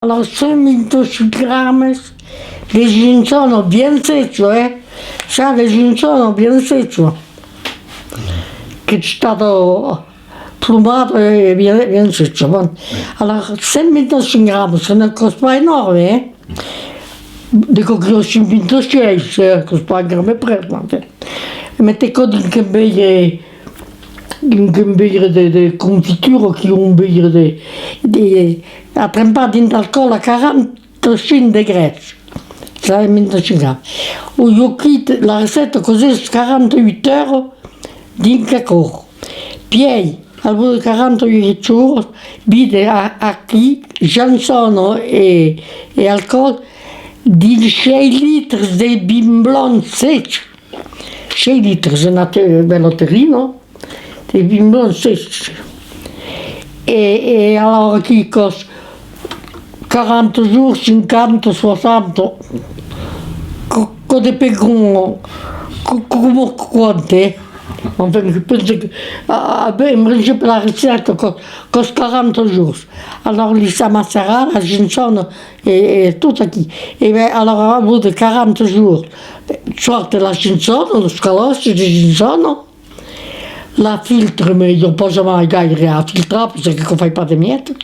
Allora, 100 grammi di ginsano bien secco, sa di ginsano bien secco, che è stato plumato e bien secco. Allora, 125 grammi, se ne costa enorme, dico che ho 126, costa un grammo e preso. Mette così in bere di confitura che un bere a trempare in alcol a 45 degradi, 125 grammi. Io quitto la ricetta così 48 ore di cacao. Poi, al bout di 48 ore, vide a chi ginsano e alcol di 6 litri di bimblon secco. 6 litri, è una bella terrino, di bimblon secco. E allora chi costa 40 giorni, 50, 60, con dei pegoni, come quante? Penso che, in principio la ricetta costa 40 giorni. Allora li si ammazzerà la ginsana e tutto qui. E allora a bout di 40 giorni sorte la ginsana, lo scaloscio di ginsana, la filtri, ma io non posso mai gaire a filtrare perché non fai pas di miettes.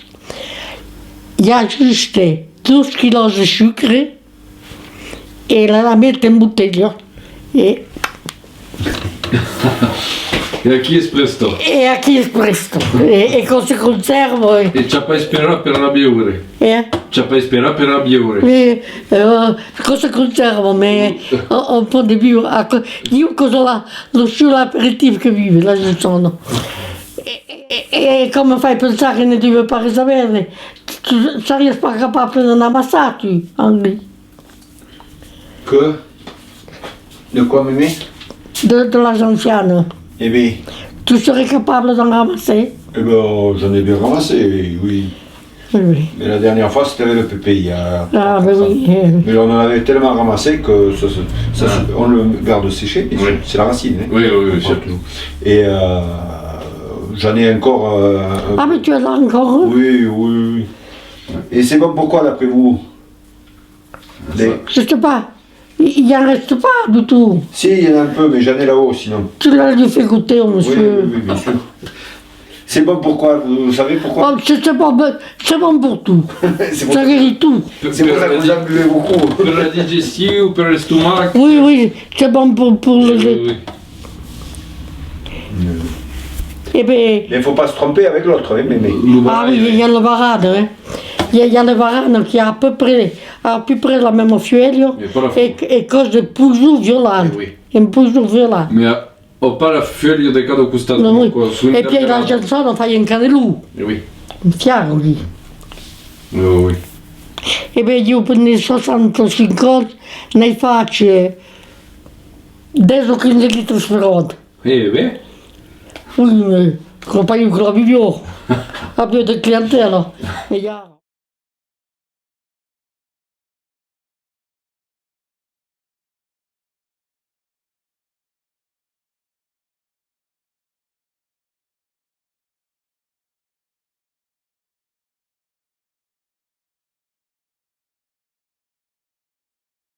Gli aggiusti 2 kg di zucchero e la mette in bottiglia. E a chi è presto? E a chi è presto. E cosa conservo? E ci ha pas sperato per la biure. Ci ha pas sperato per la biure. Cosa conservo? Ma un po' di più. Io cosa lo solo aperitivo che vive, la ginsana. E come fai a pensare che ne deve pas sapere? Tu sarai pas capable de n'amasser, tu, Henri? Que? De quoi, mémé? De la gentiane. Eh bien, Tu serais capable d'en ramasser? j'en ai bien ramassé, oui. Oui. Mais la dernière fois, c'était avec le pépé, il y a... Ah, mais oui. Mais on en avait tellement ramassé que on le garde séché, mais Oui. c'est la racine. Hein. Oui, oui, surtout. Et j'en ai encore... Ah, mais tu es là encore? Oui, oui, oui. Et c'est bon pourquoi, d'après vous? Je sais pas. Il n'y en reste pas du tout. Si, il y en a un peu, mais j'en ai là-haut, sinon. Tu l'as lui fait goûter, Oui, monsieur. oui, oui, bien sûr. C'est bon pourquoi? Vous savez pourquoi? Oh, c'est bon pour tout. C'est pour Ça guérit tout. c'est pour ça que vous en buvez beaucoup. Per la digestion, per l'estomac. Oui, oui, c'est bon pour le Oui, lait. oui. Eh bien, Mais il ne faut pas se tromper avec l'autre, hein, mémé. ah oui, il y a le varane, hein. Il y a le varane qui a à peu près la même feuille Mais pas la et cause de toujours violent. Eh oui. Un toujours violent. Ma ho pas la foglia di cada costato. Non, oui. E poi la ginsana fa un canelù, Oui. un fiago lì. Oui, oui. E beh, io per i 65 anni ne faccio 10 o 15 litri sferrato. Beh. Oui, mais je crois pas que je vivo. Abbiamo del clientela.